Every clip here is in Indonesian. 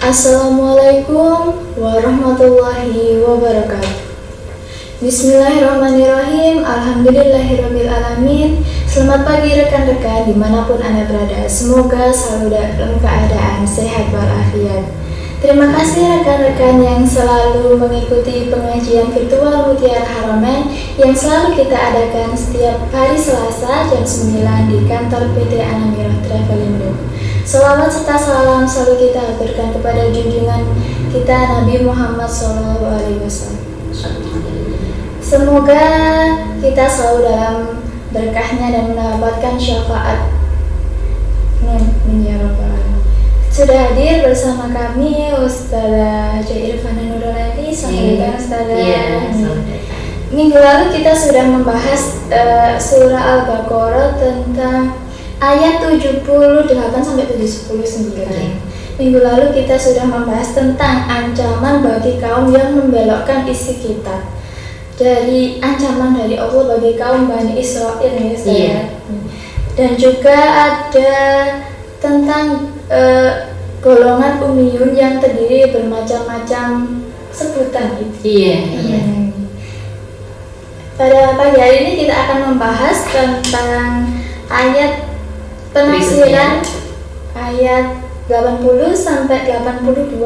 Assalamualaikum warahmatullahi wabarakatuh. Bismillahirrahmanirrahim. Alhamdulillahirrabbilalamin. Selamat pagi rekan-rekan dimanapun Anda berada. Semoga selalu dalam keadaan sehat walafiat. Terima kasih rekan-rekan yang selalu mengikuti pengajian virtual Mutiara Haramain yang selalu kita adakan setiap hari Selasa jam 9 di kantor PT Anamirah Travelindo. Selawat serta salam selalu kita aturkan kepada junjungan kita Nabi Muhammad SAW. Semoga kita selalu dalam berkahnya dan mendapatkan syafaat. Sudah hadir bersama kami Ustazah Irfana Nurulati. Selamat datang Ustazah. Minggu lalu kita sudah membahas surah Al-Baqarah tentang ayat 78 sampai 79. Minggu lalu kita sudah membahas tentang ancaman bagi kaum yang membelokkan isi kitab. Dari ancaman dari Allah bagi kaum Bani Israel ya, Dan juga ada tentang golongan ummiyun yang terdiri bermacam-macam sebutan itu. Pada pagi hari ini kita akan membahas tentang ayat penafsiran ayat 80 sampai 82.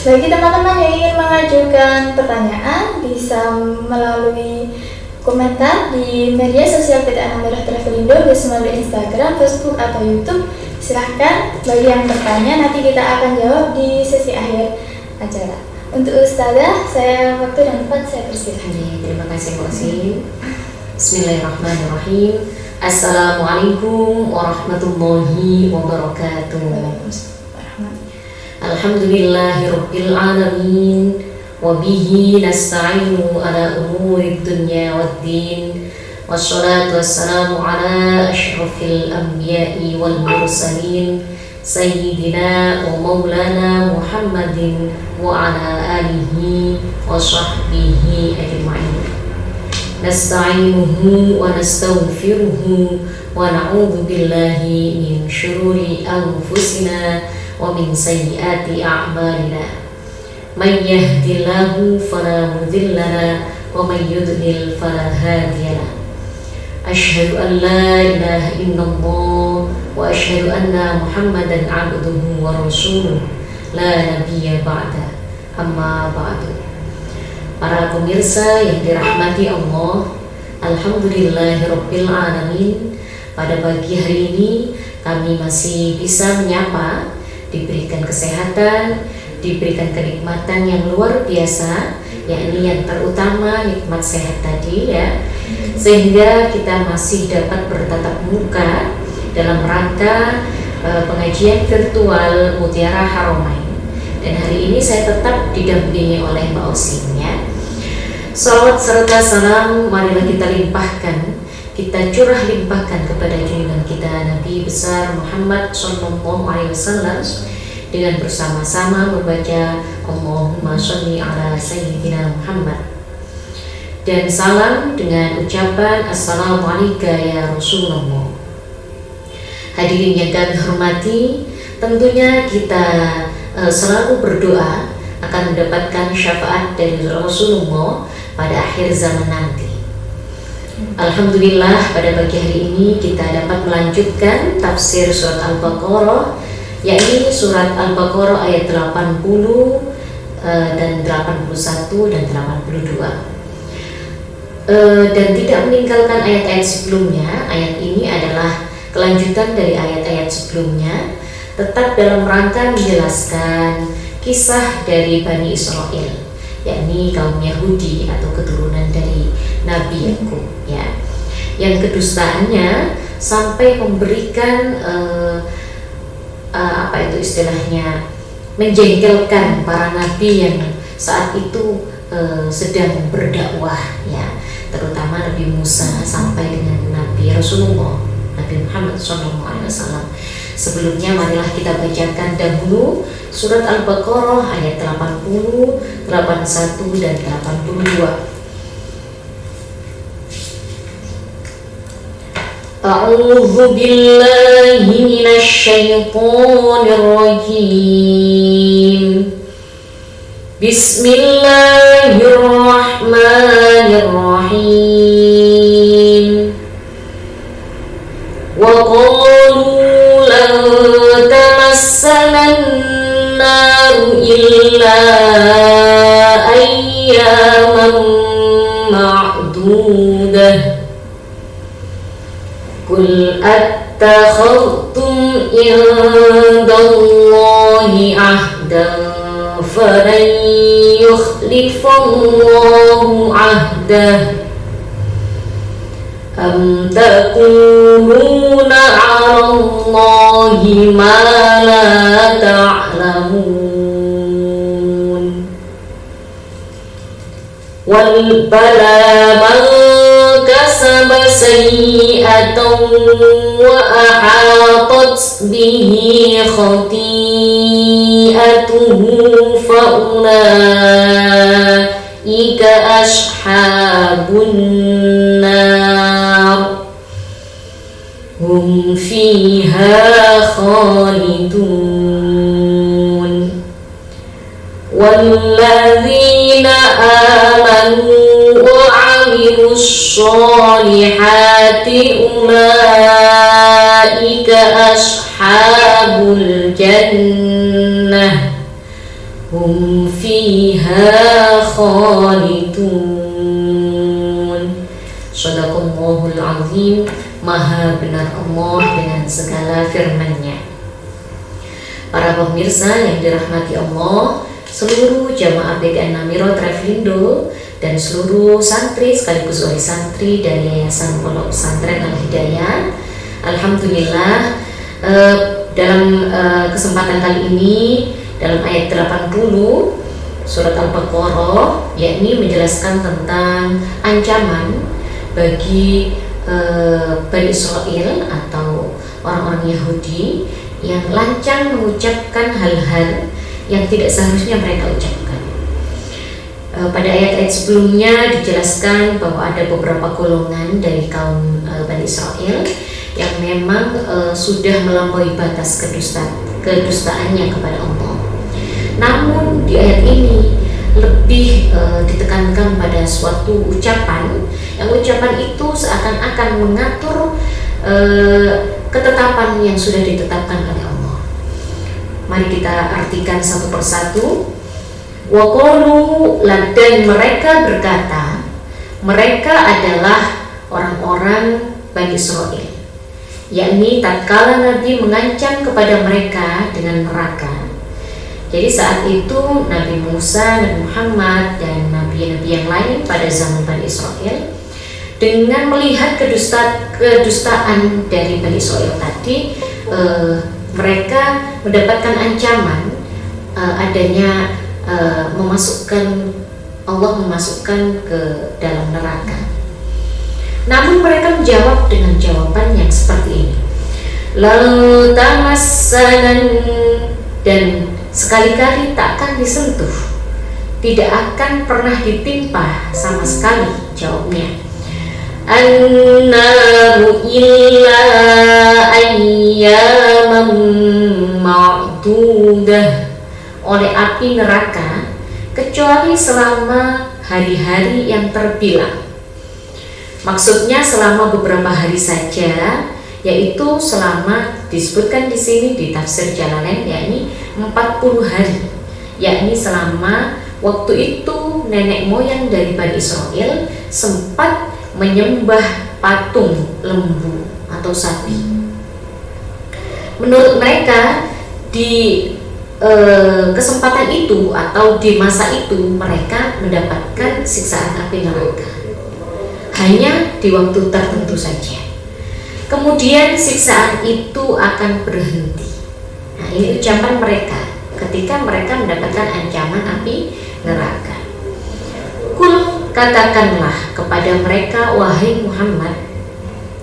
Bagi teman-teman yang ingin mengajukan pertanyaan bisa melalui komentar di media sosial PT Anamirah Travelindo, bisa melalui Instagram, Facebook atau YouTube. Silahkan bagi yang bertanya, nanti kita akan jawab di sesi akhir acara. Untuk Ustazah, saya waktu dan tempat saya persilahkan. Terima kasih Mbak Osi. Bismillahirrahmanirrahim. Assalamualaikum warahmatullahi wabarakatuh. Alhamdulillahirabbil alamin wa bihi nasta'inu ala umurid dunya waddin. Wassalatu wassalamu ala asyrafil anbiya'i wal mursalin sayyidina wa maulana Muhammadin wa ala alihi wa sahbihi ajma'in. Nasta'inuhu wa nastaghfiruhu wa na'udzu billahi min syururi anfusina wa min sayyiati a'malina. May yahdihillahu fala mudilla lahu wa may yudlil fala hadiya lahu. Asyhadu an la ilaha illallah wa asyhadu anna Muhammadan 'abduhu wa rasuluh la nabiyya ba'da. Amma ba'du. Para pemirsa yang dirahmati Allah, alhamdulillahirabbil alamin. Pada pagi hari ini kami masih bisa menyapa, diberikan kesehatan, diberikan kenikmatan yang luar biasa, yakni yang terutama nikmat sehat tadi ya, sehingga kita masih dapat bertatap muka dalam rangka pengajian virtual Mutiara Haramain. Dan hari ini saya tetap didampingi oleh Mbak Osim ya. Salawat serta salam marilah kita limpahkan, kita curah limpahkan kepada junjungan kita Nabi besar Muhammad SAW dengan bersama-sama membaca Allahumma sholli ala sayyidina Muhammad, dan salam dengan ucapan Assalamualaikum ya Rasulullah. Hadirin yang kami hormati, tentunya kita selalu berdoa akan mendapatkan syafaat dari Rasulullah pada akhir zaman nanti. Alhamdulillah, pada pagi hari ini kita dapat melanjutkan tafsir surat Al-Baqarah, yakni surat Al-Baqarah ayat 80 dan 81 dan 82. Dan tidak meninggalkan ayat-ayat sebelumnya. Ayat ini adalah kelanjutan dari ayat-ayat sebelumnya, tetap dalam rangka menjelaskan kisah dari Bani Israel, yakni kaum Yahudi atau keturunan dari Nabi Yakub ya, yang kedustaannya sampai memberikan menjengkelkan para nabi yang saat itu sedang berdakwah ya, terutama Nabi Musa sampai dengan Nabi Rasulullah Nabi Muhammad SAW. Sebelumnya marilah kita bacakan dahulu surat Al-Baqarah ayat 80, 81 dan 82. A'udzu billahi minasy syaithanir rajim. Bismillahirrahmanirrahim. Wa qalu lan tamassana an-nar illa ayyaman ma'dudah. Qul attakhadhtum indallahi ahdan falan yukhlifallahu ahdah. Am taquluna 'alallahi ma la ta'lamun. Wal bala man kasaba sayyi'atan wa ahatat bihi khati'atuhu fa ulaika ashabun nar hum fiha khalidun. Walladzina amanu وعملوا الصالحات أولئك أصحاب الجنة هم فيها خالدون. Shadaqallahul azim. Maha benar Allah dengan segala firman-Nya. Para pemirsa yang dirahmati Allah, seluruh jamaah BKN Namiro Travindo dan seluruh santri sekaligus wali santri dari Yayasan Pondok Pesantren Al-Hidayah, alhamdulillah dalam kesempatan kali ini dalam ayat 80 surat Al-Baqarah, yakni menjelaskan tentang ancaman bagi Bani Israel atau orang-orang Yahudi yang lancang mengucapkan hal-hal yang tidak seharusnya mereka ucapkan. Pada ayat-ayat sebelumnya dijelaskan bahwa ada beberapa golongan dari kaum Bani Israel yang memang sudah melampaui batas kedustaannya kepada Allah. Namun di ayat ini lebih ditekankan pada suatu ucapan, yang ucapan itu seakan-akan mengatur ketetapan yang sudah ditetapkan oleh Allah. Mari kita artikan satu persatu. Wa qalu, dan mereka berkata, mereka adalah orang-orang Bani Israel, yakni tatkala Nabi mengancam kepada mereka dengan neraka. Jadi saat itu Nabi Musa, Nabi Muhammad, dan nabi-nabi yang lain pada zaman Bani Israel, dengan melihat kedustaan dari Bani Israel tadi, mereka mendapatkan ancaman adanya Allah memasukkan ke dalam neraka. Namun mereka menjawab dengan jawaban yang seperti ini, lalu tamassanan, dan sekali-kali tak akan disentuh, tidak akan pernah ditimpa sama sekali. Jawabnya, an-naru illa ayyaman ma'dudah, oleh api neraka kecuali selama hari-hari yang terbilang. Maksudnya selama beberapa hari saja, yaitu selama disebutkan di sini di tafsir Jalalain, yakni 40 hari, yakni selama waktu itu nenek moyang dari Bani Israel sempat menyembah patung lembu atau sapi. Menurut mereka di kesempatan itu atau di masa itu mereka mendapatkan siksaan api neraka hanya di waktu tertentu saja. Kemudian siksaan itu akan berhenti. Nah, ini ucapan mereka ketika mereka mendapatkan ancaman api neraka. Kul, katakanlah kepada mereka, wahai Muhammad.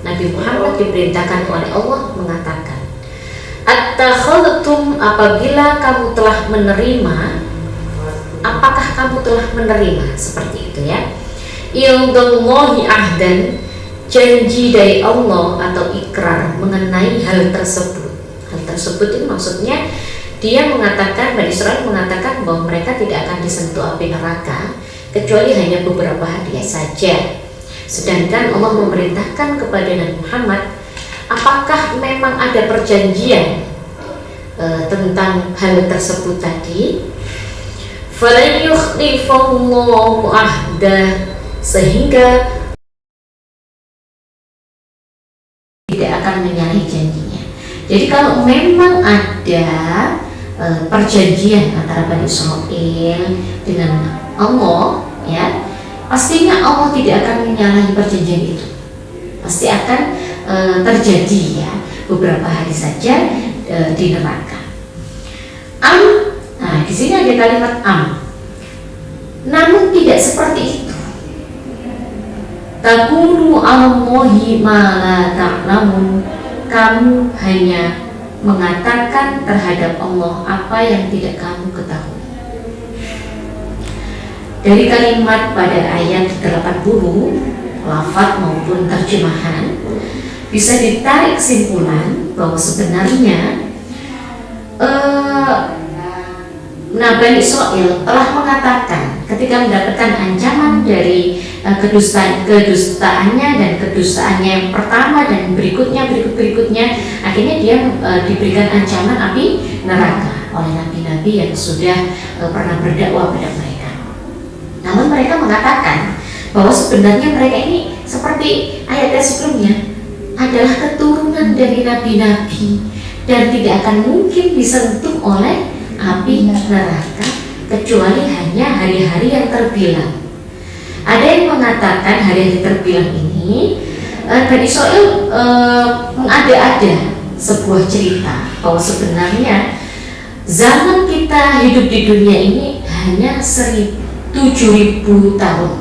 Nabi Muhammad diperintahkan oleh Allah mengatakan, attakhadhtum, apabila kamu telah menerima, apakah kamu telah menerima seperti itu ya, indallahi ahdan, janji dari Allah atau ikrar mengenai hal tersebut. Hal tersebut itu maksudnya dia mengatakan, Bani Israil mengatakan bahwa mereka tidak akan disentuh api neraka kecuali hanya beberapa hadiah saja. Sedangkan Allah memerintahkan kepada Nabi Muhammad, apakah memang ada perjanjian tentang hal tersebut tadi? Falan yukhlifallahu ahdah, sehingga tidak akan menyalahi janjinya. Jadi kalau memang ada perjanjian antara Bani Israil dengan Allah, ya, pastinya Allah tidak akan menyalahi perjanjian itu. Pasti akan terjadi, ya, beberapa hari saja di neraka. Nah, di sini ada kalimat namun tidak seperti itu. Taqulu 'alallahi ma la ta'lamun, kamu hanya mengatakan terhadap Allah apa yang tidak kamu ketahui. Dari kalimat pada ayat 80, lafaz maupun terjemahan, bisa ditarik kesimpulan bahwa sebenarnya Bani Israil telah mengatakan ketika mendapatkan ancaman dari kedustaannya dan kedustaannya yang pertama dan berikutnya, akhirnya dia diberikan ancaman api neraka oleh nabi-nabi yang sudah pernah berdakwah pada mereka. Namun mereka mengatakan bahwa sebenarnya mereka ini seperti ayat sebelumnya adalah keturunan dari nabi-nabi dan tidak akan mungkin disentuh oleh api neraka kecuali hanya hari-hari yang terbilang. Ada yang mengatakan hari-hari terbilang ini Bani Israil mengada-ada sebuah cerita bahwa sebenarnya zaman kita hidup di dunia ini hanya 7.000 tahun.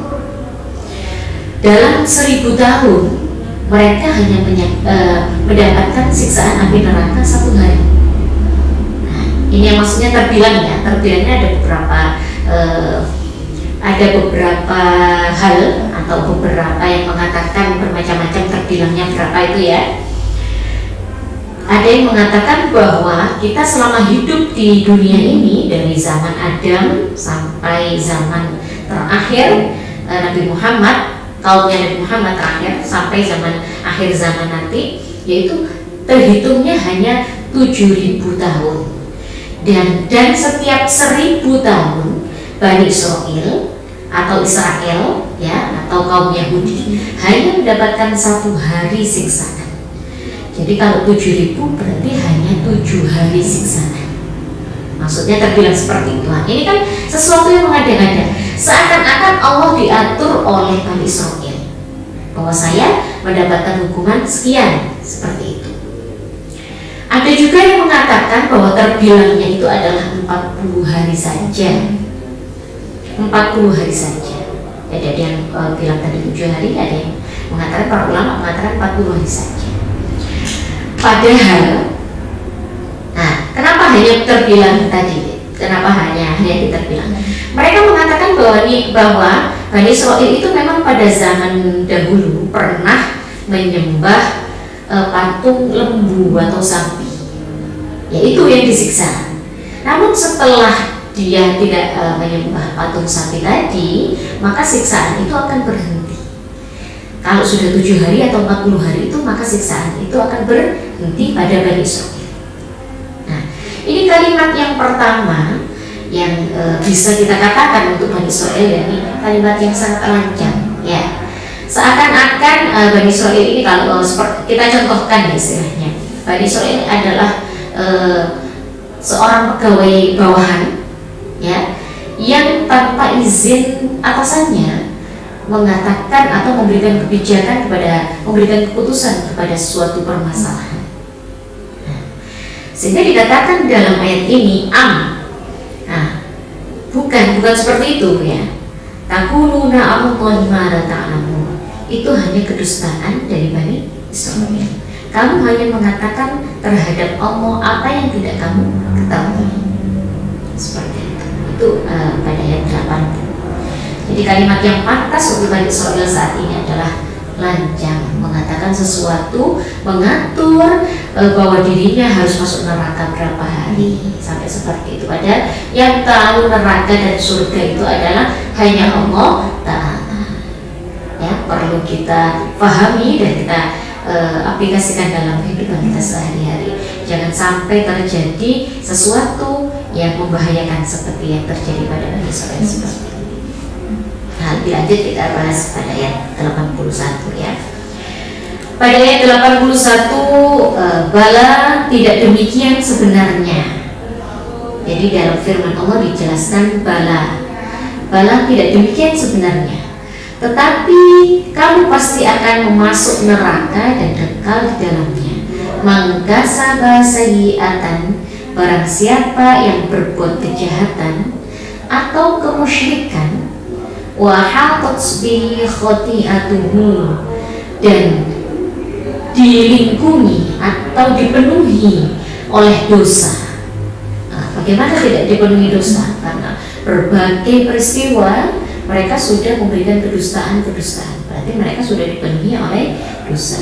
Dalam 1.000 tahun mereka hanya mendapatkan siksaan api neraka 1 hari. Ini yang maksudnya terbilang, ya. Terbilangnya ada beberapa hal atau beberapa yang mengatakan bermacam-macam terbilangnya berapa itu, ya. Ada yang mengatakan bahwa kita selama hidup di dunia ini dari zaman Adam sampai zaman terakhir Nabi Muhammad, kaumnya Nabi Muhammad terakhir sampai zaman akhir zaman nanti, yaitu terhitungnya hanya 7.000 tahun. Dan setiap 1.000 tahun Bani Israil atau Israel, ya, atau kaum Yahudi hanya mendapatkan 1 hari siksaan. Jadi kalau 7.000 berarti hanya 7 hari siksaan. Maksudnya terbilang seperti itu. Nah, ini kan sesuatu yang mengada-ngada. Seakan-akan Allah diatur oleh Bani Israil bahwa saya mendapatkan hukuman sekian, seperti itu. Ada juga yang mengatakan bahwa terbilangnya itu adalah 40 hari saja. 40 hari saja. Jadi ada yang bilang tadi 7 hari, ada yang mengatakan, para ulama mengatakan 40 hari saja. Padahal, nah, kenapa hanya terbilang tadi? Kenapa hanya terbilang? Mereka mengatakan bahwa Bani Israil itu memang pada zaman dahulu pernah menyembah patung lembu atau sapi, yaitu yang disiksa. Namun setelah dia tidak menyembah patung sapi tadi, maka siksaan itu akan berhenti. Kalau sudah 7 hari atau 40 hari itu, maka siksaan itu akan berhenti pada Bani Israil. Nah, ini kalimat yang pertama yang bisa kita katakan untuk Bani Israil, ya, ini kalimat yang sangat lancang, ya. Seakan-akan Bani Israil ini, kalau seperti kita contohkan, ya, istilahnya Bani Israil adalah seorang pegawai bawahan, ya, yang tanpa izin atasannya mengatakan atau memberikan keputusan kepada suatu permasalahan. Nah, sehingga dikatakan dalam ayat ini Nah, bukan seperti itu, ya. Taquluna 'alallahi ma la ta'lamun. Itu hanya kedustaan dari Bani Israil. Kamu hanya mengatakan terhadap Allah apa yang tidak kamu ketahui. Seperti itu. Itu pada ayat 80. Jadi kalimat yang pantas untuk Bani Israil saat ini adalah lancang, mengatakan sesuatu, mengatur bahwa dirinya harus masuk neraka berapa hari, sampai seperti itu. Padahal yang tahu neraka dan surga itu adalah hanya Allah Ta'ala. Ya, perlu kita pahami dan kita aplikasikan dalam kehidupan kita sehari-hari. Jangan sampai terjadi sesuatu yang membahayakan seperti yang terjadi pada Bani Israil seperti ini. Nah, lebih lanjut kita bahas pada ayat 81 ya. Pada ayat 81, bala tidak demikian sebenarnya. Jadi dalam firman Allah dijelaskan bala tidak demikian sebenarnya. Tetapi kamu pasti akan masuk neraka dan kekal di dalamnya. Mangkasaba sayyi'atan, barang siapa yang berbuat kejahatan atau kemusyrikan, wa hatat bihi khati'atuhu, dan dilingkungi atau dipenuhi oleh dosa. Nah, bagaimana tidak dipenuhi dosa? Karena berbagai peristiwa mereka sudah memberikan kedustaan. Berarti mereka sudah dipenuhi oleh dosa.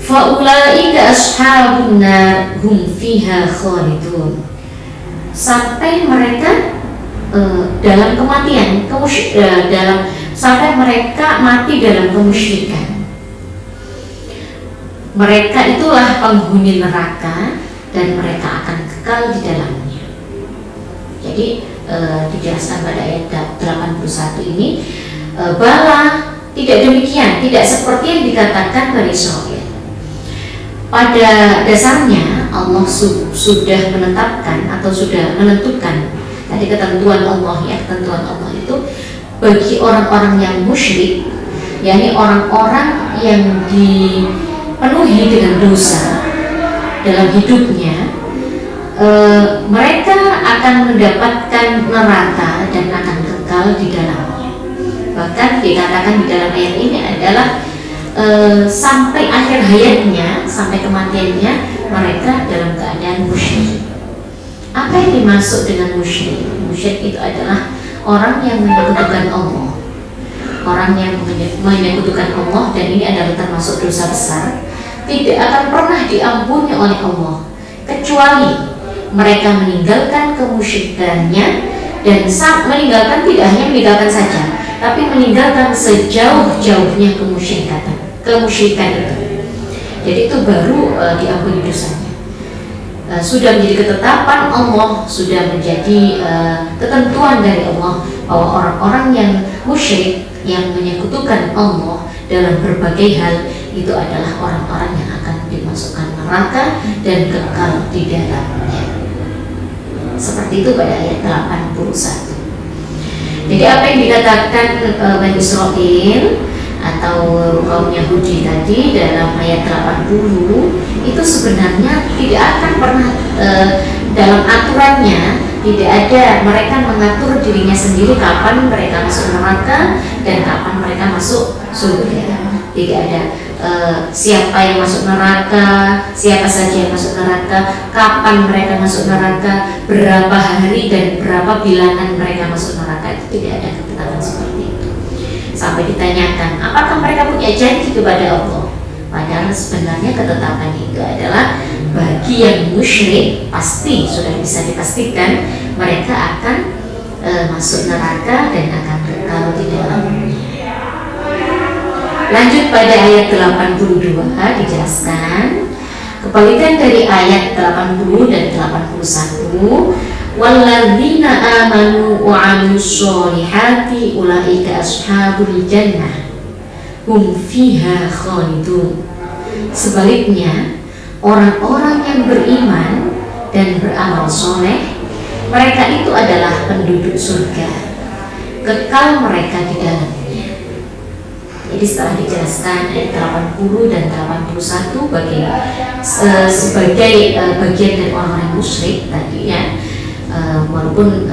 Faulaika ashabun nar hum fiha khalidun. Sampai mereka dalam kematian, sampai mereka mati dalam kemusyrikan. Mereka itulah penghuni neraka dan mereka akan kekal di dalamnya. Jadi dijelaskan pada ayat 81 ini, bala tidak demikian, tidak seperti yang dikatakan Bani Israil. Pada dasarnya Allah sudah menetapkan atau sudah menentukan tadi ketentuan Allah ya, ketentuan Allah itu bagi orang-orang yang musyrik, yakni orang-orang yang dipenuhi dengan dosa dalam hidupnya, mereka akan mendapatkan neraka dan akan kekal di dalamnya. Bahkan dikatakan di dalam ayat ini adalah sampai akhir hayatnya, sampai kematiannya mereka dalam keadaan musyrik. Apa yang dimaksud dengan musyrik? Musyrik itu adalah orang yang menyekutukan Allah, orang yang menyekutukan Allah, dan ini adalah termasuk dosa besar, tidak akan pernah diampuni oleh Allah kecuali mereka meninggalkan kemusyrikannya, dan meninggalkan tidak hanya meninggalkan saja, tapi meninggalkan sejauh-jauhnya kemusyrikan itu. Jadi itu baru diampuni dosanya. Sudah menjadi ketetapan Allah, sudah menjadi ketentuan dari Allah bahwa orang-orang yang musyrik, yang menyekutukan Allah dalam berbagai hal, itu adalah orang-orang yang akan dimasukkan neraka dan kekal di dalamnya. Seperti itu pada ayat 81. Jadi apa yang dikatakan Bani Israil atau kaum Yahudi tadi dalam ayat 80 itu sebenarnya tidak akan pernah dalam aturannya tidak ada mereka mengatur dirinya sendiri kapan mereka masuk neraka dan kapan mereka masuk surga. Tidak ada siapa yang masuk neraka, siapa saja yang masuk neraka, kapan mereka masuk neraka, berapa hari dan berapa bilangan mereka masuk neraka, itu tidak ada ketetapan seperti itu. Sampai ditanyakan, apakah mereka punya janji kepada Allah? Padahal sebenarnya ketetapan itu adalah bagi yang musyrik pasti sudah bisa dipastikan mereka akan masuk neraka dan akan kekal di dalamnya. Lanjut pada ayat 82 dijelaskan kebalikan dari ayat 80 dan 81. Walladzina amanu wa 'amilus sholihati ulaika ashabul jannah hum fiha khalidun. Sebaliknya, orang-orang yang beriman dan beramal soleh, mereka itu adalah penduduk surga, kekal mereka di dalamnya. Jadi setelah dijelaskan ayat 80 dan 81 sebagai bagian dari orang-orang musyrik tadi ya, walaupun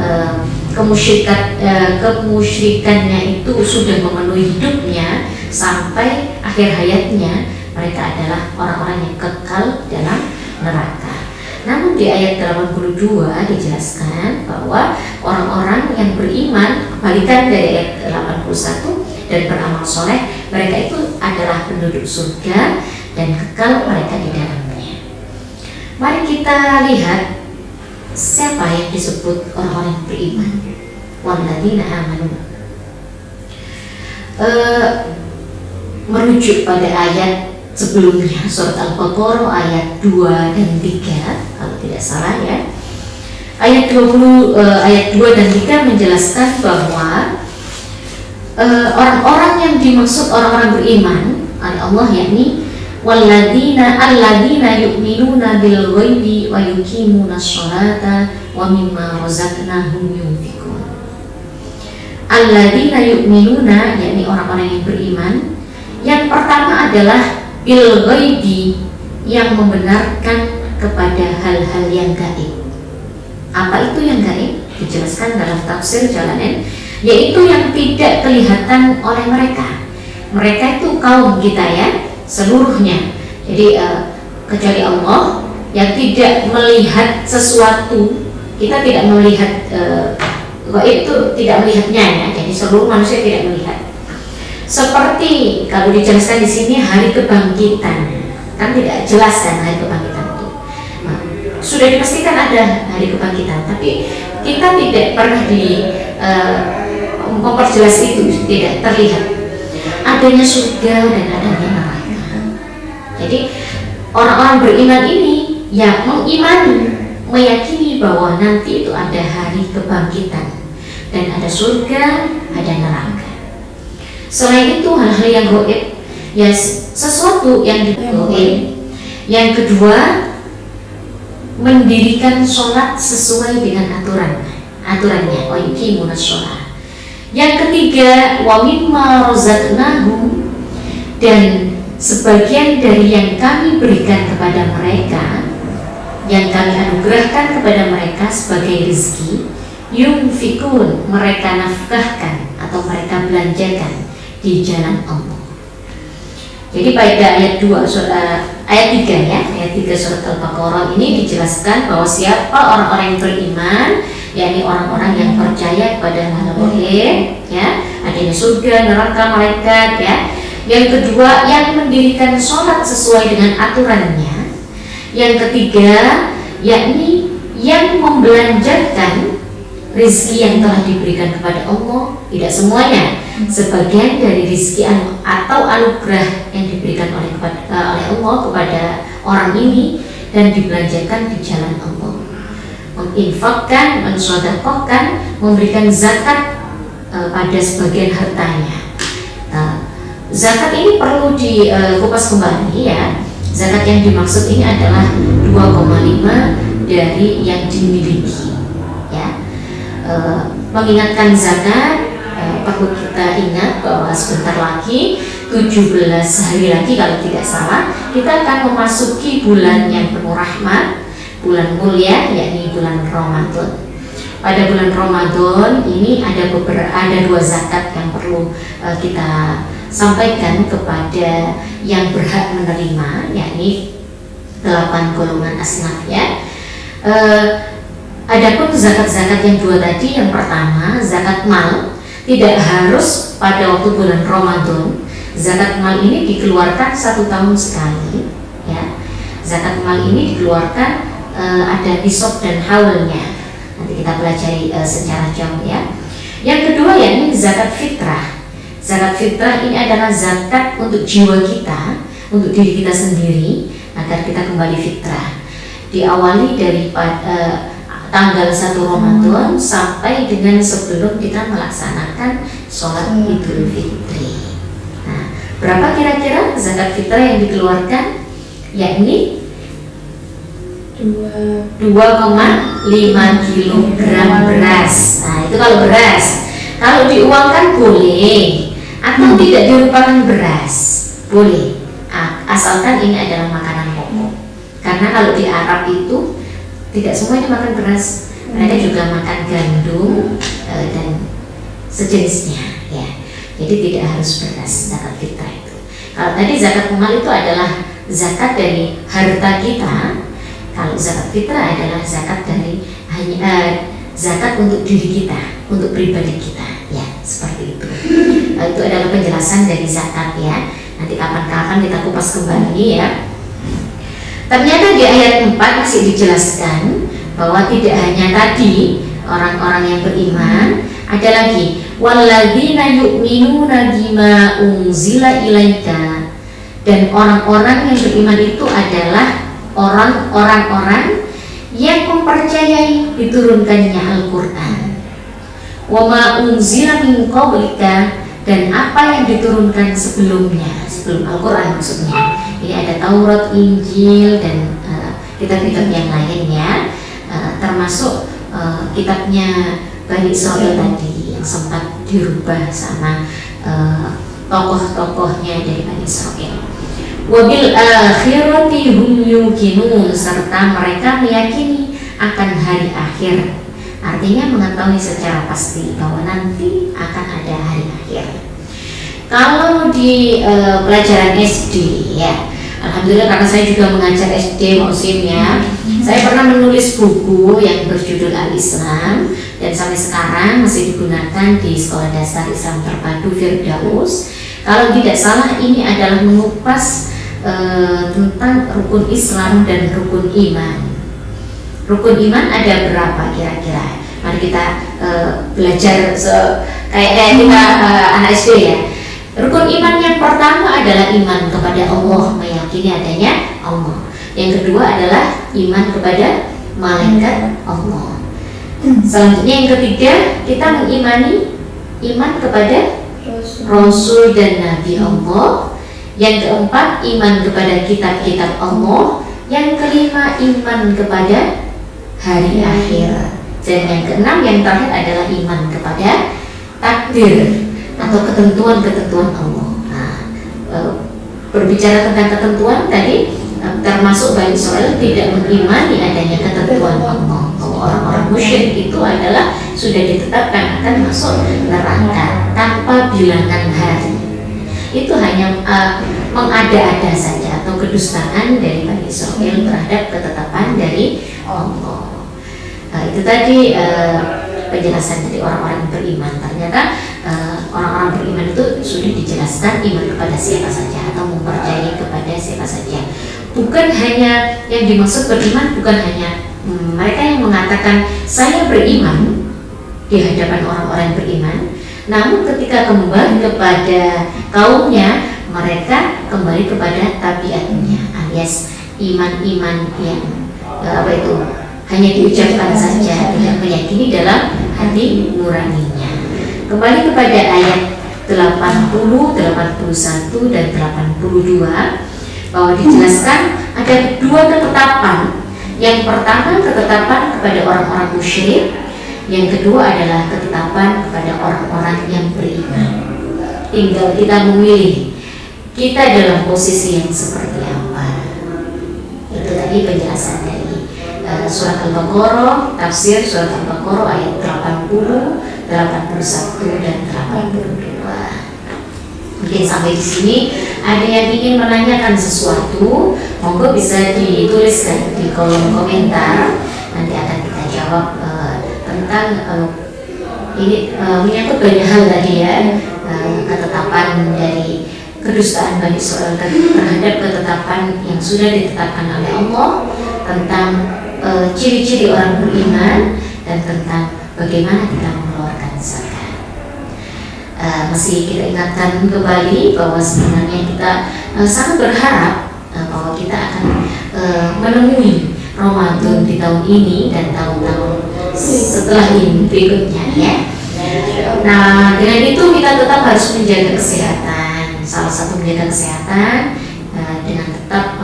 kemusyrikannya itu sudah memenuhi hidupnya sampai akhir hayatnya, mereka adalah orang-orang yang kekal dalam neraka. Namun di ayat 82 dijelaskan bahwa orang-orang yang beriman, kebalikan dari ayat 81, dan beramal soleh, mereka itu adalah penduduk surga dan kekal mereka di dalamnya. Mari kita lihat siapa yang disebut orang-orang yang beriman. Walladzina amanu. Merujuk pada ayat sebelumnya, surat Al-Baqarah ayat 2 dan 3 kalau tidak salah ya. Ayat 2 dan 3 menjelaskan bahwa orang-orang yang dimaksud orang-orang beriman oleh Allah yakni alladzina yu'minuna bil ghaibi wa yuqimunas sholata wa mimma razaqnahum yunfiqun. Alladzina yu'minuna yakni orang-orang yang beriman. Yang pertama adalah bil ghaibi, yang membenarkan kepada hal-hal yang gaib. Apa itu yang gaib? Dijelaskan dalam tafsir Jalalain, yaitu yang tidak kelihatan oleh mereka. Mereka itu kaum kita ya, seluruhnya. Jadi kecuali Allah yang tidak melihat sesuatu, kita tidak melihat gaib itu tidak melihatnya ya. Jadi seluruh manusia tidak melihat. Seperti kalau dijelaskan di sini hari kebangkitan, kan tidak jelas kan hari kebangkitan itu. Nah, sudah dipastikan ada hari kebangkitan, tapi kita tidak pernah memperjelas itu, tidak terlihat adanya surga dan adanya neraka. Jadi orang-orang beriman ini yang mengimani, meyakini bahwa nanti itu ada hari kebangkitan dan ada surga, ada neraka. Selain itu hal-hal yang gaib, ya sesuatu yang gaib. Yang kedua, mendirikan sholat sesuai dengan aturannya. Wa yuqimunas sholat. Yang ketiga, wa mimma razaqnahum, dan sebagian dari yang kami berikan kepada mereka, yang kami anugerahkan kepada mereka sebagai rezeki, yunfikun, mereka nafkahkan atau mereka belanjakan di jalan Allah. Jadi pada ayat 3 ya, ayat 3 surat Al-Baqarah ini dijelaskan bahwa siapa orang-orang yang beriman, yakni orang-orang yang percaya kepada hal gaib ya, adanya surga, neraka, malaikat ya. Yang kedua, yang mendirikan sholat sesuai dengan aturannya. Yang ketiga, yakni yang membelanjakan rezeki yang telah diberikan kepada Allah, tidak semuanya, sebagian dari rezeki atau anugerah yang diberikan oleh Allah kepada orang ini dan dibelanjakan di jalan Allah, menginfakkan, mensedekahkan, memberikan zakat pada sebagian hartanya. Zakat ini perlu dikupas kembali ya. Zakat yang dimaksud ini adalah 2,5 dari yang dimiliki ya. Mengingatkan zakat, perlu kita ingat bahwa sebentar lagi 17 hari lagi kalau tidak salah kita akan memasuki bulan yang penuh rahmat, bulan mulia, yakni bulan Ramadan. Pada bulan Ramadan ini ada 2 zakat yang perlu kita sampaikan kepada yang berhak menerima, yakni 8 golongan asnaf ya. Adapun zakat-zakat yang 2 tadi, yang pertama zakat mal, tidak harus pada waktu bulan Ramadan. Zakat mal ini dikeluarkan 1 tahun sekali ya. Zakat mal ini dikeluarkan ada nisab dan haulnya. Nanti kita pelajari secara jauh ya. Yang kedua yakni zakat fitrah. Zakat fitrah ini adalah zakat untuk jiwa kita, untuk diri kita sendiri, agar kita kembali fitrah. Diawali dari tanggal 1 Ramadan sampai dengan sebelum kita melaksanakan sholat Idul Fitri. Nah, berapa kira-kira zakat fitrah yang dikeluarkan? Yakni 2,5 kilogram beras. Nah, itu kalau beras. Kalau diuangkan boleh, atau tidak dirupakan beras boleh, asalkan ini adalah makanan pokok. Karena kalau di Arab itu tidak semuanya makan beras, mereka juga makan gandum dan sejenisnya ya. Jadi tidak harus beras zakat fitrah itu. Kalau tadi zakat mal itu adalah zakat dari harta kita. Kalau zakat fitrah adalah zakat dari zakat untuk diri kita, untuk pribadi kita ya, seperti itu. itu adalah penjelasan dari zakat ya. Nanti kapan-kapan kita kupas kembali ya. Ternyata di ayat 4 masih dijelaskan bahwa tidak hanya tadi orang-orang yang beriman, ada lagi walladzina yu'minuna bima unzila ilaika, dan orang-orang yang beriman itu adalah orang-orang yang mempercayai diturunkannya Al-Quran. Wa ma unzila min qablika, dan apa yang diturunkan sebelumnya, sebelum Al-Quran maksudnya. Ini ada Taurat, Injil, dan kitab-kitab yang lainnya, termasuk kitabnya Bani Israil tadi yang sempat dirubah sama tokoh-tokohnya dari Bani Israil. Wabil akhirati hum yuqinun, serta mereka meyakini akan hari akhir. Artinya mengetahui secara pasti bahwa nanti akan ada hari akhir. Kalau di pelajaran SD ya, alhamdulillah karena saya juga mengajar SD musim ya, saya pernah menulis buku yang berjudul Al-Islam, dan sampai sekarang masih digunakan di Sekolah Dasar Islam Terpadu Firdaus. Kalau tidak salah ini adalah mengupas tentang rukun Islam dan rukun iman. Rukun iman ada berapa kira-kira? Mari kita belajar kayak kita anak SD ya. Rukun iman yang pertama adalah iman kepada Allah, meyakini adanya Allah. Yang kedua adalah iman kepada malaikat Allah. Selanjutnya yang ketiga, kita mengimani iman kepada Rasul dan Nabi Allah. Yang keempat, iman kepada kitab-kitab Allah. Yang kelima, iman kepada hari akhir. Dan yang keenam, yang terakhir adalah iman kepada takdir atau ketentuan-ketentuan Allah. Nah, berbicara tentang ketentuan tadi, termasuk Bani Israil tidak mengimani adanya ketentuan Allah. Orang-orang musyrik itu adalah sudah ditetapkan akan masuk neraka tanpa bilangan hari. Itu hanya mengada-ada saja atau kedustaan dari Bani Israil terhadap ketetapan dari Allah. Itu tadi penjelasan dari orang-orang beriman. Ternyata orang-orang beriman itu sudah dijelaskan iman kepada siapa saja atau mempercayai kepada siapa saja. Bukan hanya yang dimaksud beriman, bukan hanya mereka yang mengatakan saya beriman di hadapan orang-orang beriman, namun ketika kembali kepada kaumnya, mereka kembali kepada tabiatnya, alias iman-iman yang hanya diucapkan saja, tidak meyakini dalam hati nuraninya. Kembali kepada ayat 80, 81 dan 82 bahwa dijelaskan ada dua ketetapan. Yang pertama ketetapan kepada orang-orang musyrik, yang kedua adalah ketetapan kepada orang-orang yang beriman. Tinggal kita memilih kita dalam posisi yang seperti apa. Itu tadi penjelasan dari surat Al-Baqarah, tafsir surat Al-Baqarah ayat 80, 81 dan 82. Mungkin sampai di sini ada yang ingin menanyakan sesuatu, monggo bisa dituliskan di kolom komentar. Nanti akan kita jawab tentang ini menyangkut banyak hal tadi ya, ketetapan dari kedustaan Bani Israil terhadap ketetapan yang sudah ditetapkan oleh Allah, tentang ciri-ciri orang beriman, dan tentang bagaimana kita mengeluarkan zakat. Masih kita ingatkan kembali bahwa sebenarnya kita sangat berharap bahwa kita akan menemui Ramadan di tahun ini dan tahun-tahun setelah ini berikutnya ya. Nah, dengan itu kita tetap harus menjaga kesehatan. Salah satu menjaga kesehatan dengan tetap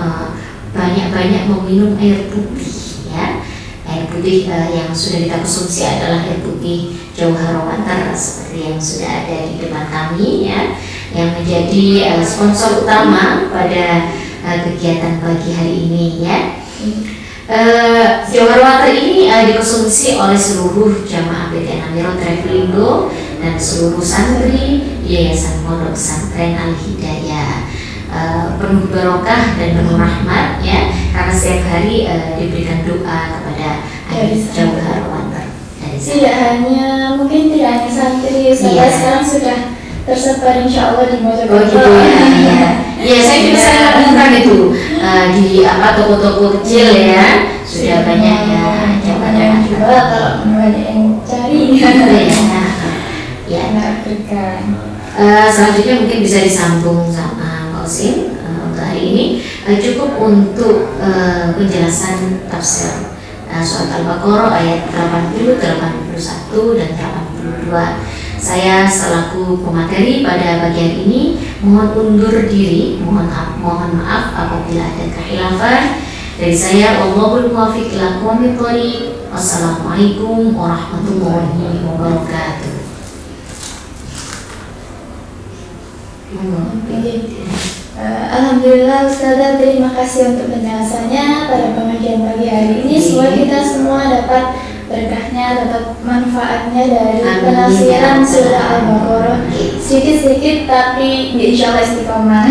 banyak-banyak meminum air putih ya. Air putih yang sudah kita konsumsi adalah air putih Jauhar Water seperti yang sudah ada di depan kami ya, yang menjadi sponsor utama pada kegiatan pagi hari ini ya. Jauhar Water ini dikonsumsi oleh seluruh jamaah PTN Amiro Trevelindo dan seluruh santri Yayasan Pondok Pesantren Al-Hidayah. Penuh barokah dan penuh rahmat ya, karena setiap hari diberikan doa kepada air Jauhar Water. Tidak hanya mungkin tidak hanya santri, sekarang sudah tersebar insya Allah di Mojokerto. Oh gitu ya. Ya saya juga sering menemukan itu di toko-toko kecil ya, sudah banyak ya, banyak yang jual, kalau banyak yang cari ya. Berkah. Selanjutnya mungkin bisa disambung sama Pak Osim untuk hari ini. Cukup untuk penjelasan tafsir surat Al-Baqarah ayat 80, 81 dan 82. Saya selaku pemateri pada bagian ini mohon undur diri, mohon maaf apabila ada kekhilafan dari saya. Wallahul muwaffiq ila aqwamit thoriq. Wassalamualaikum warahmatullahi wabarakatuh. Alhamdulillah Ustazah, terima kasih untuk penjelasannya pada pengajian pagi hari ini. Semoga kita semua dapat berkahnya, dapat manfaatnya dari penafsiran surah Al-Baqarah sedikit-sedikit, tapi insya Allah istiqomah.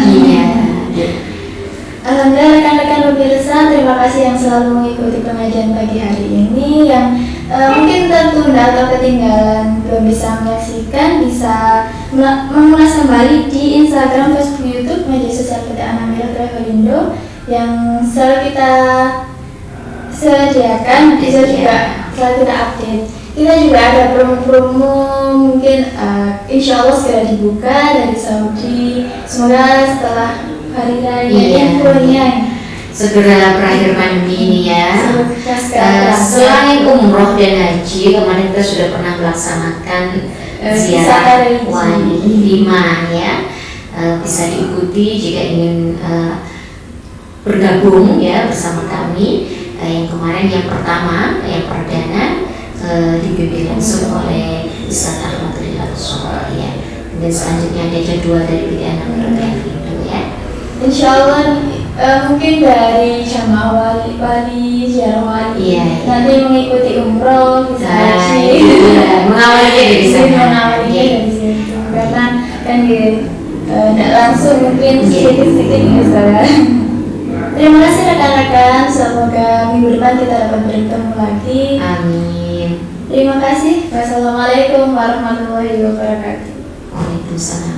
Alhamdulillah rekan-rekan pemirsa, terima kasih yang selalu mengikuti pengajian pagi hari ini. Yang mungkin tertunda atau ketinggalan belum bisa menyaksikan, bisa mengulas kembali di Instagram, Facebook, YouTube Majelis Sosial PT Anamila Travelindo yang selalu kita sediakan. Bisa juga selalu kita update. Kita juga ada promo-promo mungkin insya Allah segera dibuka dari Saudi. Semoga setelah hari raya infonya segera berakhir pandemi ini ya. Selain umroh dan haji, kemarin kita sudah pernah melaksanakan ziarah wali 5 ya. Bisa diikuti jika ingin bergabung ya bersama kami. Yang kemarin yang pertama, yang perdana dipimpin langsung oleh Ustaz Ahmad Ridwan Soal ya. Dan selanjutnya ada jadwal dari PT Anamila itu ya. Insya Allah mungkin dari jamaah wali ziarah wali nanti mengikuti umroh, bisa haji, mengawalnya dari sana. Dari situ karena kan tidak langsung mungkin sedikit-sedikit ya. Terima kasih rekan-rekan, semoga minggu depan kita dapat bertemu lagi. Amin. Terima kasih. Wassalamualaikum warahmatullahi wabarakatuh. Waalaikumsalam.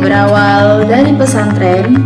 Berawal dari pesantren,